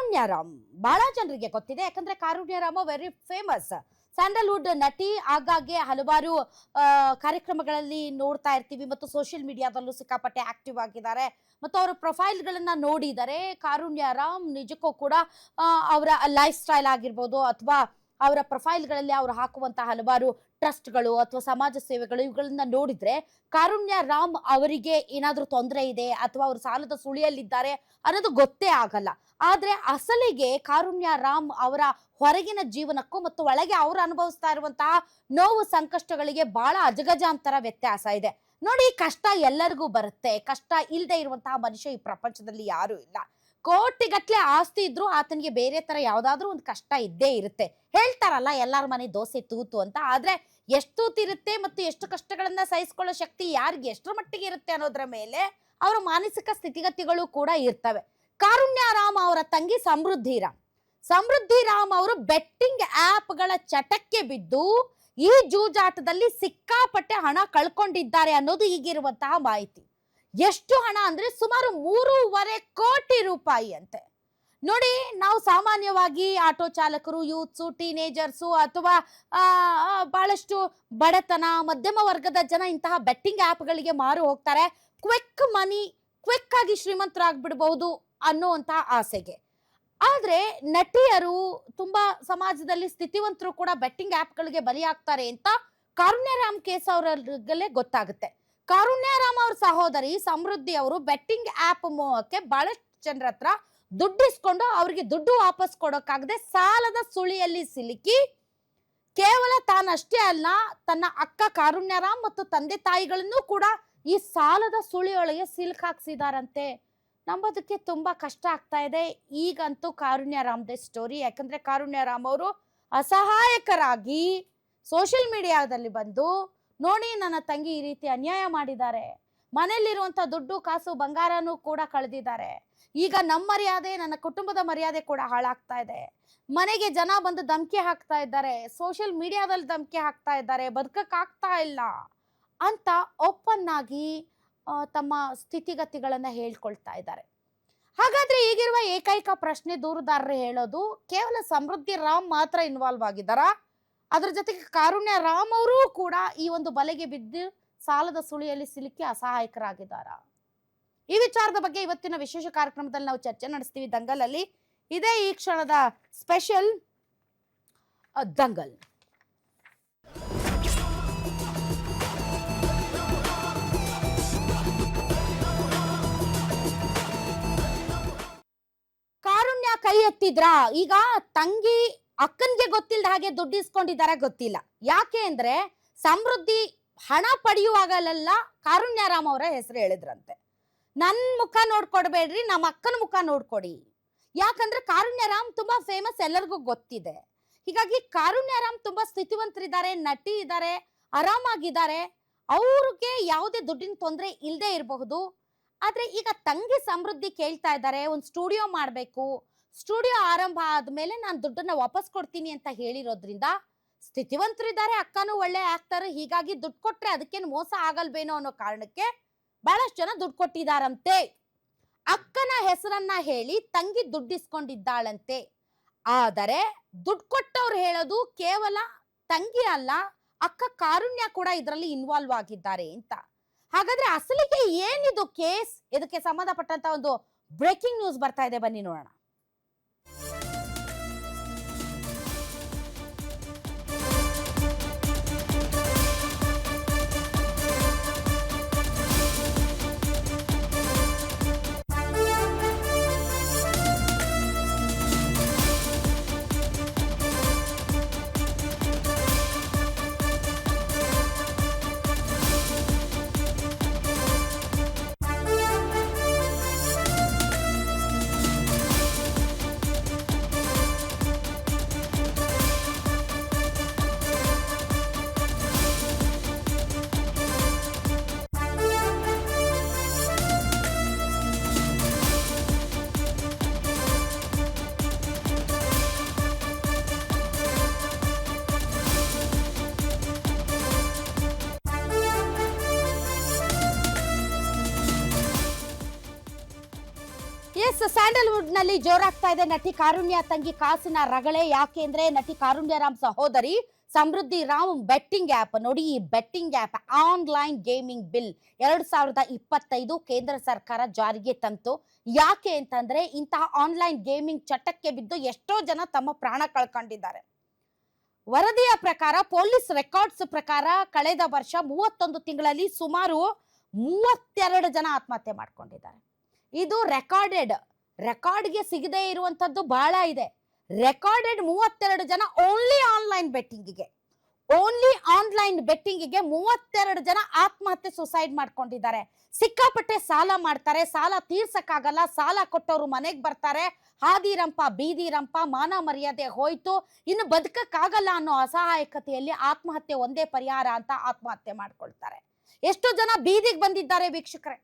ಕಾರುಣ್ಯರಾಮ್ ಬಹಳ ಜನರಿಗೆ ಗೊತ್ತಿದೆ. ಯಾಕಂದ್ರೆ ಕಾರುಣ್ಯರಾಮ್ ವೆರಿ ಫೇಮಸ್ ಸ್ಯಾಂಡಲ್ವುಡ್ ನಟಿ. ಆಗಾಗ್ಗೆ ಹಲವಾರು ಕಾರ್ಯಕ್ರಮಗಳಲ್ಲಿ ನೋಡ್ತಾ ಇರ್ತೀವಿ ಮತ್ತು ಸೋಷಿಯಲ್ ಮೀಡಿಯಾದಲ್ಲೂ ಸಿಕ್ಕಾಪಟ್ಟೆ ಆಕ್ಟಿವ್ ಆಗಿದ್ದಾರೆ ಮತ್ತು ಅವರ ಪ್ರೊಫೈಲ್ಗಳನ್ನ ನೋಡಿದರೆ ಕಾರುಣ್ಯರಾಮ್ ನಿಜಕ್ಕೂ ಕೂಡ ಅವರ ಲೈಫ್ ಸ್ಟೈಲ್ ಆಗಿರ್ಬೋದು ಅಥವಾ ಅವರ ಪ್ರೊಫೈಲ್ಗಳಲ್ಲಿ ಅವರು ಹಾಕುವಂತಹ ಹಲವಾರು ಟ್ರಸ್ಟ್ಗಳು ಅಥವಾ ಸಮಾಜ ಸೇವೆಗಳು ಇವುಗಳನ್ನ ನೋಡಿದ್ರೆ ಕಾರುಣ್ಯರಾಮ್ ಅವರಿಗೆ ಏನಾದ್ರೂ ತೊಂದರೆ ಇದೆ ಅಥವಾ ಅವರು ಸಾಲದ ಸುಳಿಯಲ್ಲಿದ್ದಾರೆ ಅನ್ನೋದು ಗೊತ್ತೇ ಆಗಲ್ಲ. ಆದ್ರೆ ಅಸಲಿಗೆ ಕಾರುಣ್ಯರಾಮ್ ಅವರ ಹೊರಗಿನ ಜೀವನಕ್ಕೂ ಮತ್ತು ಒಳಗೆ ಅವರು ಅನುಭವಿಸ್ತಾ ಇರುವಂತಹ ನೋವು ಸಂಕಷ್ಟಗಳಿಗೆ ಬಹಳ ಅಜಗಜಾಂತರ ವ್ಯತ್ಯಾಸ ಇದೆ. ನೋಡಿ, ಕಷ್ಟ ಎಲ್ಲರಿಗೂ ಬರುತ್ತೆ. ಕಷ್ಟ ಇಲ್ಲದೆ ಇರುವಂತಹ ಮನುಷ್ಯ ಈ ಪ್ರಪಂಚದಲ್ಲಿ ಯಾರು ಇಲ್ಲ. ಕೋಟಿಗಟ್ಲೆ ಆಸ್ತಿ ಇದ್ರು ಆತನಿಗೆ ಬೇರೆ ತರ ಯಾವ್ದಾದ್ರು ಒಂದು ಕಷ್ಟ ಇದ್ದೇ ಇರುತ್ತೆ. ಹೇಳ್ತಾರಲ್ಲ, ಎಲ್ಲಾರ ಮನೆ ದೋಸೆ ತೂತು ಅಂತ. ಆದ್ರೆ ಎಷ್ಟು ತೂತಿರುತ್ತೆ ಮತ್ತು ಎಷ್ಟು ಕಷ್ಟಗಳನ್ನ ಸಹಿಸ್ಕೊಳ್ಳೋ ಶಕ್ತಿ ಯಾರಿಗೆ ಎಷ್ಟರ ಮಟ್ಟಿಗೆ ಇರುತ್ತೆ ಅನ್ನೋದ್ರ ಮೇಲೆ ಅವರ ಮಾನಸಿಕ ಸ್ಥಿತಿಗತಿಗಳು ಕೂಡ ಇರ್ತವೆ. ಕಾರುಣ್ಯರಾಮ್ ಅವರ ತಂಗಿ ಸಮೃದ್ಧಿರಾಮ್ ಅವರು ಬೆಟ್ಟಿಂಗ್ ಆಪ್ಗಳ ಚಟಕ್ಕೆ ಬಿದ್ದು ಈ ಜೂಜಾಟದಲ್ಲಿ ಸಿಕ್ಕಾಪಟ್ಟೆ ಹಣ ಕಳ್ಕೊಂಡಿದ್ದಾರೆ ಅನ್ನೋದು ಈಗಿರುವಂತಹ ಮಾಹಿತಿ. ಎಷ್ಟು ಹಣ ಅಂದ್ರೆ ಸುಮಾರು 3.5 ಕೋಟಿ ರೂಪಾಯಿ ಅಂತೆ. ನೋಡಿ, ನಾವು ಸಾಮಾನ್ಯವಾಗಿ ಆಟೋ ಚಾಲಕರು, ಯೂತ್ಸು, ಟೀನೇಜರ್ಸು ಅಥವಾ ಬಹಳಷ್ಟು ಬಡತನ ಮಧ್ಯಮ ವರ್ಗದ ಜನ ಇಂತಹ ಬೆಟ್ಟಿಂಗ್ ಆಪ್ಗಳಿಗೆ ಮಾರು ಹೋಗ್ತಾರೆ. ಕ್ವಿಕ್ ಆಗಿ ಶ್ರೀಮಂತರಾಗ್ಬಿಡ್ಬಹುದು ಅನ್ನುವಂತಹ ಆಸೆಗೆ. ಆದ್ರೆ ನಟಿಯರು, ತುಂಬಾ ಸಮಾಜದಲ್ಲಿ ಸ್ಥಿತಿವಂತರು ಕೂಡ ಬೆಟ್ಟಿಂಗ್ ಆಪ್ಗಳಿಗೆ ಬಲಿಯಾಗ್ತಾರೆ ಅಂತ ಕಾರುಣ್ಯರಾಮ್ ಕೇಸ್ ಅವರಲ್ಲೇ ಗೊತ್ತಾಗುತ್ತೆ. ಕಾರುಣ್ಯರಾಮ್ ಅವ್ರ ಸಹೋದರಿ ಸಮೃದ್ಧಿ ಅವರು ಬೆಟ್ಟಿಂಗ್ ಆಪ್ ಮೋಹಕ್ಕೆ ಬಹಳಷ್ಟು ಜನರ ಹತ್ರ ದುಡ್ಡಿಸ್ಕೊಂಡು ಅವ್ರಿಗೆ ದುಡ್ಡು ವಾಪಸ್ ಕೊಡೋಕ್ಕಾಗದೆ ಸಾಲದ ಸುಳಿಯಲ್ಲಿ ಸಿಲುಕಿ ಕೇವಲ ತಾನಷ್ಟೇ ಅಲ್ಲ, ತನ್ನ ಅಕ್ಕ ಕಾರುಣ್ಯರಾಮ್ ಮತ್ತು ತಂದೆ ತಾಯಿಗಳನ್ನು ಕೂಡ ಈ ಸಾಲದ ಸುಳಿಯೊಳಗೆ ಸಿಲುಕಾಕ್ಸಿದಾರಂತೆ. ನಂಬೋದಕ್ಕೆ ತುಂಬಾ ಕಷ್ಟ ಆಗ್ತಾ ಇದೆ. ಈಗಂತೂ ಕಾರುಣ್ಯರಾಮ್ದೇ ಸ್ಟೋರಿ. ಯಾಕಂದ್ರೆ ಕಾರುಣ್ಯರಾಮ್ ಅವರು ಅಸಹಾಯಕರಾಗಿ ಸೋಷಿಯಲ್ ಮೀಡಿಯಾದಲ್ಲಿ ಬಂದು, ನೋಡಿ ನನ್ನ ತಂಗಿ ಈ ರೀತಿ ಅನ್ಯಾಯ ಮಾಡಿದ್ದಾರೆ, ಮನೆಯಲ್ಲಿರುವಂತ ದುಡ್ಡು ಕಾಸು ಬಂಗಾರನೂ ಕೂಡ ಕಳೆದಿದ್ದಾರೆ, ಈಗ ನಮ್ಮ ಮರ್ಯಾದೆ ನನ್ನ ಕುಟುಂಬದ ಮರ್ಯಾದೆ ಕೂಡ ಹಾಳಾಗ್ತಾ ಇದೆ, ಮನೆಗೆ ಜನ ಬಂದು ಧಮಕಿ ಹಾಕ್ತಾ ಇದ್ದಾರೆ, ಸೋಷಿಯಲ್ ಮೀಡಿಯಾದಲ್ಲಿ ಧಮಕಿ ಹಾಕ್ತಾ ಇದ್ದಾರೆ, ಬದುಕಕ್ಕಾಗ್ತಾ ಇಲ್ಲ ಅಂತ ಓಪನ್ ಆಗಿ ತಮ್ಮ ಸ್ಥಿತಿಗತಿಗಳನ್ನ ಹೇಳ್ಕೊಳ್ತಾ ಇದ್ದಾರೆ. ಹಾಗಾದ್ರೆ ಈಗಿರುವ ಏಕೈಕ ಪ್ರಶ್ನೆ ದೂರುದಾರರು ಹೇಳೋದು, ಕೇವಲ ಸಮೃದ್ಧಿರಾಮ್ ಮಾತ್ರ ಇನ್ವಾಲ್ವ್ ಆಗಿದ್ದಾರಾ? ಅದ್ರ ಜೊತೆಗೆ ಕಾರುಣ್ಯರಾಮ್ ಅವರು ಕೂಡ ಈ ಒಂದು ಬಲೆಗೆ ಬಿದ್ದು ಸಾಲದ ಸುಳಿಯಲ್ಲಿ ಸಿಲುಕಿ ಅಸಹಾಯಕರಾಗಿದ್ದಾರಾ? ಈ ವಿಚಾರದ ಬಗ್ಗೆ ಇವತ್ತಿನ ವಿಶೇಷ ಕಾರ್ಯಕ್ರಮದಲ್ಲಿ ನಾವು ಚರ್ಚೆ ನಡೆಸ್ತೀವಿ ದಂಗಲ್ ಅಲ್ಲಿ. ಇದೇ ಈ ಕ್ಷಣದ ಸ್ಪೆಷಲ್ ದಂಗಲ್. ಕಾರುಣ್ಯ ಕೈ ಎತ್ತಿದ್ರ? ಈಗ ತಂಗಿ ಅಕ್ಕನ್ಗೆ ಗೊತ್ತಿಲ್ಲದ ಹಾಗೆ ದುಡ್ಡು ಇಸ್ಕೊಂಡಿದ್ದಾರೆ, ಗೊತ್ತಿಲ್ಲ. ಯಾಕೆ ಅಂದ್ರೆ ಸಮೃದ್ಧಿ ಹಣ ಪಡೆಯುವಾಗಲೆಲ್ಲ ಕಾರುಣ್ಯರಾಮ್ ಅವರ ಹೆಸರು ಹೇಳಿದ್ರಂತೆ. ನನ್ ಮುಖ ನೋಡ್ಕೊಡ್ಬೇಡ್ರಿ, ನಮ್ಮ ಅಕ್ಕನ ಮುಖ ನೋಡ್ಕೊಡಿ. ಯಾಕಂದ್ರೆ ಕಾರುಣ್ಯರಾಮ್ ತುಂಬಾ ಫೇಮಸ್, ಎಲ್ಲರಿಗೂ ಗೊತ್ತಿದೆ. ಹೀಗಾಗಿ ಕಾರುಣ್ಯರಾಮ್ ತುಂಬಾ ಸ್ಥಿತಿವಂತರಿದ್ದಾರೆ, ನಟಿ ಇದ್ದಾರೆ, ಆರಾಮಾಗಿದ್ದಾರೆ, ಅವ್ರಿಗೆ ಯಾವುದೇ ದುಡ್ಡಿನ ತೊಂದರೆ ಇಲ್ಲದೆ ಇರಬಹುದು. ಆದ್ರೆ ಈಗ ತಂಗಿ ಸಮೃದ್ಧಿ ಕೇಳ್ತಾ ಇದ್ದಾರೆ, ಒಂದು ಸ್ಟುಡಿಯೋ ಮಾಡ್ಬೇಕು, ಸ್ಟುಡಿಯೋ ಆರಂಭ ಆದ್ಮೇಲೆ ನಾನು ದುಡ್ಡನ್ನ ವಾಪಸ್ ಕೊಡ್ತೀನಿ ಅಂತ ಹೇಳಿರೋದ್ರಿಂದ ಸ್ಥಿತಿವಂತರಿದ್ದಾರೆ, ಅಕ್ಕನೂ ಒಳ್ಳೆ ಆಕ್ಟರ್, ಹೀಗಾಗಿ ದುಡ್ಡು ಕೊಟ್ರೆ ಅದಕ್ಕೇನು ಮೋಸ ಆಗಲ್ವೇನೋ ಅನ್ನೋ ಕಾರಣಕ್ಕೆ ಬಹಳಷ್ಟು ಜನ ದುಡ್ಡು ಕೊಟ್ಟಿದ್ದಾರಂತೆ. ಅಕ್ಕನ ಹೆಸರನ್ನ ಹೇಳಿ ತಂಗಿ ದುಡ್ಡಿಸ್ಕೊಂಡಿದ್ದಾಳಂತೆ. ಆದರೆ ದುಡ್ಡು ಕೊಟ್ಟವ್ರು ಹೇಳೋದು ಕೇವಲ ತಂಗಿ ಅಲ್ಲ, ಅಕ್ಕ ಕಾರುಣ್ಯ ಕೂಡ ಇದರಲ್ಲಿ ಇನ್ವಾಲ್ವ್ ಆಗಿದ್ದಾರೆ ಅಂತ. ಹಾಗಾದ್ರೆ ಅಸಲಿಗೆ ಏನಿದು ಕೇಸ್? ಇದಕ್ಕೆ ಸಂಬಂಧಪಟ್ಟಂತ ಒಂದು ಬ್ರೇಕಿಂಗ್ ನ್ಯೂಸ್ ಬರ್ತಾ ಇದೆ, ಬನ್ನಿ ನೋಡೋಣ. ಸ್ಯಾಂಡಲ್ವುಡ್ ನಲ್ಲಿ ಜೋರಾಗ್ತಾ ಇದೆ ನಟಿ ಕಾರುಣ್ಯ ತಂಗಿ ಕಾಸಿನ ರಗಳೆ. ಯಾಕೆ ಅಂದ್ರೆ ನಟಿ ಕಾರುಣ್ಯ ರಾಮ್ ಸಹೋದರಿ ಸಮೃದ್ಧಿ ರಾಮ್ ಬೆಟ್ಟಿಂಗ್ ಆಪ್ ನೋಡಿ, ಈ betting app online gaming bill 2025 ಕೇಂದ್ರ ಸರ್ಕಾರ ಜಾರಿಗೆ ತಂತು. ಯಾಕೆ ಅಂತಂದ್ರೆ ಇಂತಹ ಆನ್ಲೈನ್ ಗೇಮಿಂಗ್ ಚಟಕ್ಕೆ ಬಿದ್ದು ಎಷ್ಟೋ ಜನ ತಮ್ಮ ಪ್ರಾಣ ಕಳ್ಕೊಂಡಿದ್ದಾರೆ. ವರದಿಯ ಪ್ರಕಾರ, ಪೊಲೀಸ್ ರೆಕಾರ್ಡ್ಸ್ ಪ್ರಕಾರ ಕಳೆದ ವರ್ಷ 31 ತಿಂಗಳಲ್ಲಿ ಸುಮಾರು 32 ಜನ ಆತ್ಮಹತ್ಯೆ ಮಾಡ್ಕೊಂಡಿದ್ದಾರೆ. ಇದು ರೆಕಾರ್ಡ್ಗೆ ಸಿಗದೆ ಇರುವಂತದ್ದು ಬಹಳ ಇದೆ. ರೆಕಾರ್ಡೆಡ್ 32 ಜನ ಓನ್ಲಿ ಆನ್ಲೈನ್ ಬೆಟ್ಟಿಂಗಿಗೆ 32 ಜನ ಆತ್ಮಹತ್ಯೆ ಸುಸೈಡ್ ಮಾಡ್ಕೊಂಡಿದ್ದಾರೆ. ಸಿಕ್ಕಾಪಟ್ಟೆ ಸಾಲ ಮಾಡ್ತಾರೆ, ಸಾಲ ತೀರ್ಸಕ್ಕಾಗಲ್ಲ, ಸಾಲ ಕೊಟ್ಟವರು ಮನೆಗೆ ಬರ್ತಾರೆ, ಹಾದಿರಂಪ ಬೀದಿರಂಪ, ಮಾನ ಮರ್ಯಾದೆ ಹೋಯ್ತು, ಇನ್ನು ಬದುಕಕ್ಕಾಗಲ್ಲ ಅನ್ನೋ ಅಸಹಾಯಕತೆಯಲ್ಲಿ ಆತ್ಮಹತ್ಯೆ ಒಂದೇ ಪರಿಹಾರ ಅಂತ ಆತ್ಮಹತ್ಯೆ ಮಾಡ್ಕೊಳ್ತಾರೆ. ಎಷ್ಟೋ ಜನ ಬೀದಿಗೆ ಬಂದಿದ್ದಾರೆ ವೀಕ್ಷಕರೇ.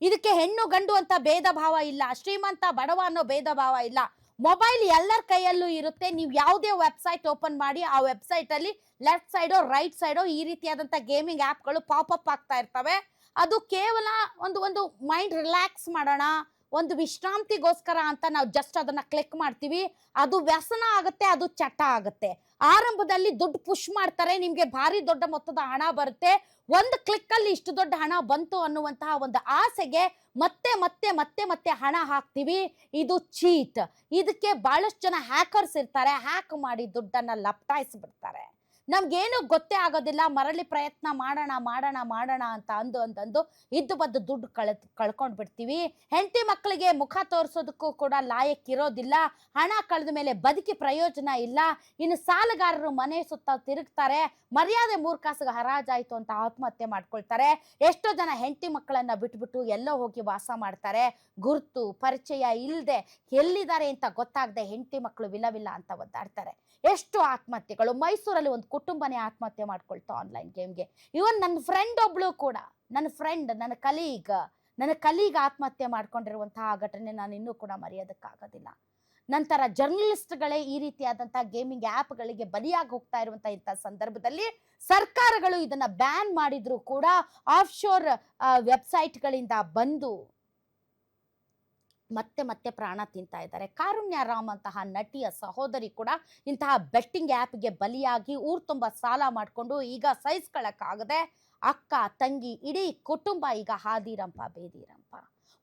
ಇದಕ್ಕೆ ಹೆಣ್ಣು ಗಂಡು ಅಂತ ಭೇದ ಭಾವ ಇಲ್ಲ, ಶ್ರೀಮಂತ ಬಡವ ಅನ್ನೋ ಭೇದ ಭಾವ ಇಲ್ಲ. ಮೊಬೈಲ್ ಎಲ್ಲರ ಕೈಯಲ್ಲೂ ಇರುತ್ತೆ. ನೀವು ಯಾವುದೇ ವೆಬ್ಸೈಟ್ ಓಪನ್ ಮಾಡಿ, ಆ ವೆಬ್ಸೈಟ್ ಅಲ್ಲಿ ಲೆಫ್ಟ್ ಸೈಡೋ ರೈಟ್ ಸೈಡೋ ಈ ರೀತಿಯಾದಂಥ ಗೇಮಿಂಗ್ ಆ್ಯಪ್ಗಳು ಪಾಪಪ್ ಆಗ್ತಾ ಇರ್ತವೆ. ಅದು ಕೇವಲ ಒಂದು ಮೈಂಡ್ ರಿಲ್ಯಾಕ್ಸ್ ಮಾಡೋಣ, ಒಂದು ವಿಶ್ರಾಂತಿಗೋಸ್ಕರ ಅಂತ ನಾವು ಜಸ್ಟ್ ಅದನ್ನ ಕ್ಲಿಕ್ ಮಾಡ್ತೀವಿ. ಅದು ವ್ಯಸನ ಆಗುತ್ತೆ, ಅದು ಚಟ ಆಗುತ್ತೆ. ಆರಂಭದಲ್ಲಿ ದುಡ್ಡು ಪುಷ್ ಮಾಡ್ತಾರೆ, ನಿಮ್ಗೆ ಭಾರಿ ದೊಡ್ಡ ಮೊತ್ತದ ಹಣ ಬರುತ್ತೆ, ಒಂದು ಕ್ಲಿಕ್ ಅಲ್ಲಿ ಇಷ್ಟು ದೊಡ್ಡ ಹಣ ಬಂತು ಅನ್ನುವಂತಹ ಒಂದು ಆಸೆಗೆ ಮತ್ತೆ ಮತ್ತೆ ಮತ್ತೆ ಮತ್ತೆ ಹಣ ಹಾಕ್ತಿವಿ. ಇದು ಚೀಟ್. ಇದಕ್ಕೆ ಬಹಳಷ್ಟು ಜನ ಹ್ಯಾಕರ್ಸ್ ಇರ್ತಾರೆ, ಹ್ಯಾಕ್ ಮಾಡಿ ದುಡ್ಡನ್ನ ಲಪ್ಟಾಯಿಸ್ಬಿಡ್ತಾರೆ. ನಮ್ಗೇನು ಗೊತ್ತೇ ಆಗೋದಿಲ್ಲ, ಮರಳಿ ಪ್ರಯತ್ನ ಮಾಡೋಣ ಅಂತ ಅಂದು ಇದ್ದು ಬದ್ದು ದುಡ್ಡು ಕಳ್ಕೊಂಡ್ ಬಿಡ್ತೀವಿ. ಹೆಂಡತಿ ಮಕ್ಕಳಿಗೆ ಮುಖ ತೋರಿಸೋದಕ್ಕೂ ಕೂಡ ಲಾಯಕ್ ಇರೋದಿಲ್ಲ. ಹಣ ಕಳೆದ ಮೇಲೆ ಬದುಕಿ ಪ್ರಯೋಜನ ಇಲ್ಲ. ಇನ್ನು ಸಾಲಗಾರರು ಮನೆ ಸುತ್ತ ತಿರುಗ್ತಾರೆ, ಮರ್ಯಾದೆ 3 ಕಾಸಿಗೆ ಹರಾಜಾಯ್ತು ಅಂತ ಆತ್ಮಹತ್ಯೆ ಮಾಡ್ಕೊಳ್ತಾರೆ. ಎಷ್ಟೋ ಜನ ಹೆಂಡತಿ ಮಕ್ಕಳನ್ನ ಬಿಟ್ಬಿಟ್ಟು ಎಲ್ಲೋ ಹೋಗಿ ವಾಸ ಮಾಡ್ತಾರೆ. ಗುರ್ತು ಪರಿಚಯ ಇಲ್ಲದೆ ಎಲ್ಲಿದ್ದಾರೆ ಅಂತ ಗೊತ್ತಾಗದೆ ಹೆಂಡತಿ ಮಕ್ಕಳು ವಿಲ್ಲ ಅಂತ ಒದ್ದಾಡ್ತಾರೆ. ಎಷ್ಟು ಆತ್ಮಹತ್ಯೆಗಳು. ಮೈಸೂರಲ್ಲಿ ಒಂದು ಕುಟುಂಬನೇ ಆತ್ಮಹತ್ಯೆ ಮಾಡ್ಕೊಳ್ತಾ ಆನ್ಲೈನ್ ಗೇಮ್ಗೆ. ಇವನ್ ನನ್ನ ಫ್ರೆಂಡ್ ಒಬ್ಳು ಕೂಡ, ನನ್ನ ಕಲೀಗ್ ಆತ್ಮಹತ್ಯೆ ಮಾಡ್ಕೊಂಡಿರುವಂತಹ ಘಟನೆ ನಾನು ಇನ್ನೂ ಕೂಡ ಮರೆಯೋದಕ್ಕಾಗೋದಿಲ್ಲ. ನಂತರ ಜರ್ನಲಿಸ್ಟ್ಗಳೇ ಈ ರೀತಿಯಾದಂತಹ ಗೇಮಿಂಗ್ ಆ್ಯಪ್ಗಳಿಗೆ ಬಲಿಯಾಗಿ ಹೋಗ್ತಾ ಇರುವಂತಹ ಇಂಥ ಸಂದರ್ಭದಲ್ಲಿ ಸರ್ಕಾರಗಳು ಇದನ್ನ ಬ್ಯಾನ್ ಮಾಡಿದ್ರು ಕೂಡ ಆಫ್ಶೋರ್ ವೆಬ್ಸೈಟ್ಗಳಿಂದ ಬಂದು ಮತ್ತೆ ಪ್ರಾಣ ತಿಂತಾ ಇದ್ದಾರೆ. ಕಾರುಣ್ಯ ರಾಮ್ ಅಂತಹ ನಟಿಯ ಸಹೋದರಿ ಕೂಡ ಇಂತಹ ಬೆಟ್ಟಿಂಗ್ ಆ್ಯಪ್ಗೆ ಬಲಿಯಾಗಿ ಊರು ತುಂಬ ಸಾಲ ಮಾಡಿಕೊಂಡು ಈಗ ಸಹಿಸ್ಕೊಳ್ಳಕ್ಕಾಗದೆ ಅಕ್ಕ ತಂಗಿ ಇಡೀ ಕುಟುಂಬ ಈಗ ಹಾದಿರಂಪ ಬೇದಿರಂಪ.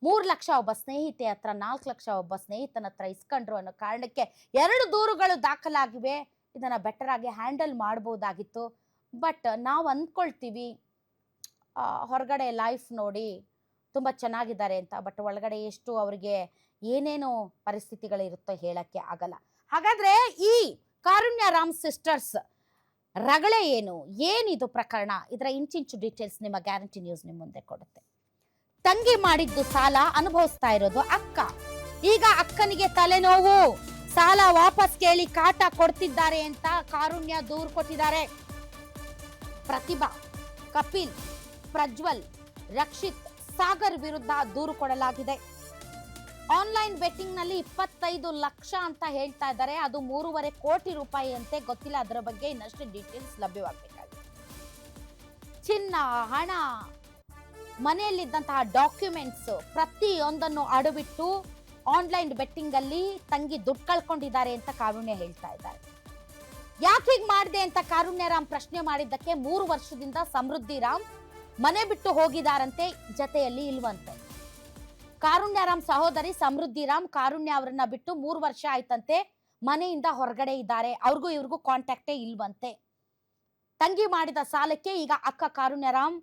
3 ಲಕ್ಷ ಒಬ್ಬ ಸ್ನೇಹಿತೆ ಹತ್ರ, 4 ಲಕ್ಷ ಒಬ್ಬ ಸ್ನೇಹಿತನ ಹತ್ರ ಇಸ್ಕೊಂಡ್ರು ಅನ್ನೋ ಕಾರಣಕ್ಕೆ 2 ದೂರುಗಳು ದಾಖಲಾಗಿವೆ. ಇದನ್ನ ಬೆಟರ್ ಆಗಿ ಹ್ಯಾಂಡಲ್ ಮಾಡ್ಬೋದಾಗಿತ್ತು. ಬಟ್ ನಾವು ಅಂದ್ಕೊಳ್ತೀವಿ ಹೊರಗಡೆ ಲೈಫ್ ನೋಡಿ ತುಂಬ ಚೆನ್ನಾಗಿದ್ದಾರೆ ಅಂತ, ಬಟ್ ಒಳಗಡೆ ಎಷ್ಟು ಅವರಿಗೆ ಏನೇನೋ ಪರಿಸ್ಥಿತಿಗಳಿರುತ್ತೋ ಹೇಳಕ್ಕೆ ಆಗಲ್ಲ. ಹಾಗಾದ್ರೆ ಈ ಕಾರುಣ್ಯ ರಾಮ್ ಸಿಸ್ಟರ್ಸ್ ರಗಳೆ ಏನಿದು ಪ್ರಕರಣ? ಇದರ ಇಂಚಿಂಚು ಡೀಟೇಲ್ಸ್ ನಿಮ್ಮ ಗ್ಯಾರಂಟಿ ನ್ಯೂಸ್ ನಿಮ್ಮ ಮುಂದೆ ಕೊಡುತ್ತೆ. ತಂಗಿ ಮಾಡಿದ್ದು ಸಾಲ ಅನುಭವಿಸ್ತಾ ಇರೋದು ಅಕ್ಕ. ಈಗ ಅಕ್ಕನಿಗೆ ತಲೆನೋವು, ಸಾಲ ವಾಪಸ್ ಕೇಳಿ ಕಾಟ ಕೊಡ್ತಿದ್ದಾರೆ ಅಂತ ಕಾರುಣ್ಯ ದೂರು ಕೊಟ್ಟಿದ್ದಾರೆ. ಪ್ರತಿಭಾ, ಕಪಿಲ್, ಪ್ರಜ್ವಲ್, ರಕ್ಷಿತ್, ಸಾಗರ್ ವಿರುದ್ಧ ದೂರು ಕೊಡಲಾಗಿದೆ. ಆನ್ಲೈನ್ ಬೆಟ್ಟಿಂಗ್ ನಲ್ಲಿ 25 ಲಕ್ಷ ಅಂತ ಹೇಳ್ತಾ ಇದ್ದಾರೆ. ಅದು 3.5 ಕೋಟಿ ರೂಪಾಯಿ ಅಂತೆ. ಗೊತ್ತಿಲ್ಲ, ಅದರ ಬಗ್ಗೆ ಇನ್ನಷ್ಟು ಡೀಟೇಲ್ಸ್ ಲಭ್ಯವಾಗಬೇಕಾಗಿದೆ. ಚಿನ್ನ, ಹಣ, ಮನೆಯಲ್ಲಿದ್ದಂತಹ ಡಾಕ್ಯುಮೆಂಟ್ಸ್ ಪ್ರತಿಯೊಂದನ್ನು ಅಡವಿಟ್ಟು ಆನ್ಲೈನ್ ಬೆಟ್ಟಿಂಗ್ ಅಲ್ಲಿ ತಂಗಿ ದುಡ್ಡು ಕಳ್ಕೊಂಡಿದ್ದಾರೆ ಅಂತ ಕಾರುಣ್ಯ ಹೇಳ್ತಾ ಇದ್ದಾರೆ. ಯಾಕೆ ಹೀಗೆ ಮಾಡಿದೆ ಅಂತ ಕಾರುಣ್ಯ ರಾಮ್ ಪ್ರಶ್ನೆ ಮಾಡಿದ್ದಕ್ಕೆ 3 ವರ್ಷದಿಂದ ಸಮೃದ್ಧಿ ರಾಮ್ ಮನೆ ಬಿಟ್ಟು ಹೋಗಿದಾರಂತೆ, ಜೊತೆಯಲ್ಲಿ ಇಲ್ವಂತೆ. ಕಾರುಣ್ಯ ರಾಮ್ ಸಹೋದರಿ ಸಮೃದ್ಧಿ ರಾಮ್ ಕಾರುಣ್ಯ ಅವರನ್ನ ಬಿಟ್ಟು 3 ವರ್ಷ ಆಯ್ತಂತೆ, ಮನೆಯಿಂದ ಹೊರಗಡೆ ಇದ್ದಾರೆ. ಅವ್ರಿಗೂ ಇವ್ರಿಗೂ ಕಾಂಟ್ಯಾಕ್ಟೇ ಇಲ್ವಂತೆ. ತಂಗಿ ಮಾಡಿದ ಸಾಲಕ್ಕೆ ಈಗ ಅಕ್ಕ ಕಾರುಣ್ಯ ರಾಮ್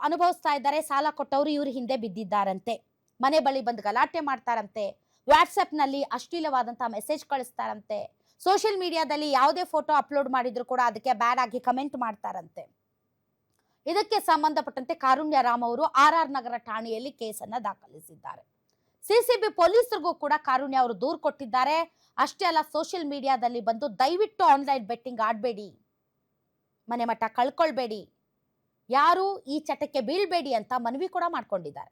ಅನುಭವಿಸ್ತಾ ಇದ್ದಾರೆ. ಸಾಲ ಕೊಟ್ಟವರು ಇವ್ರ ಹಿಂದೆ ಬಿದ್ದಿದ್ದಾರಂತೆ. ಮನೆ ಬಳಿ ಬಂದು ಗಲಾಟೆ ಮಾಡ್ತಾರಂತೆ, ವಾಟ್ಸಪ್ ನಲ್ಲಿ ಅಶ್ಲೀಲವಾದಂತಹ ಮೆಸೇಜ್ ಕಳಿಸ್ತಾರಂತೆ, ಸೋಷಿಯಲ್ ಮೀಡಿಯಾದಲ್ಲಿ ಯಾವುದೇ ಫೋಟೋ ಅಪ್ಲೋಡ್ ಮಾಡಿದ್ರು ಕೂಡ ಅದಕ್ಕೆ ಬ್ಯಾಡ್ ಆಗಿ ಕಮೆಂಟ್ ಮಾಡ್ತಾರಂತೆ. ಇದಕ್ಕೆ ಸಂಬಂಧಪಟ್ಟಂತೆ ಕಾರುಣ್ಯ ರಾಮ್ ಅವರು RR ನಗರ ಠಾಣೆಯಲ್ಲಿ ಕೇಸನ್ನ ದಾಖಲಿಸಿದ್ದಾರೆ. ಸಿಸಿಬಿ ಪೊಲೀಸರಿಗೂ ಕೂಡ ಕಾರುಣ್ಯ ಅವರು ದೂರು ಕೊಟ್ಟಿದ್ದಾರೆ. ಅಷ್ಟೇ ಅಲ್ಲ, ಸೋಷಿಯಲ್ ಮೀಡಿಯಾದಲ್ಲಿ ಬಂದು ದಯವಿಟ್ಟು ಆನ್ಲೈನ್ ಬೆಟ್ಟಿಂಗ್ ಆಡಬೇಡಿ, ಮನೆ ಮಠ ಕಳ್ಕೊಳ್ಬೇಡಿ, ಯಾರು ಈ ಚಟಕ್ಕೆ ಬೀಳ್ಬೇಡಿ ಅಂತ ಮನವಿ ಕೂಡ ಮಾಡ್ಕೊಂಡಿದ್ದಾರೆ.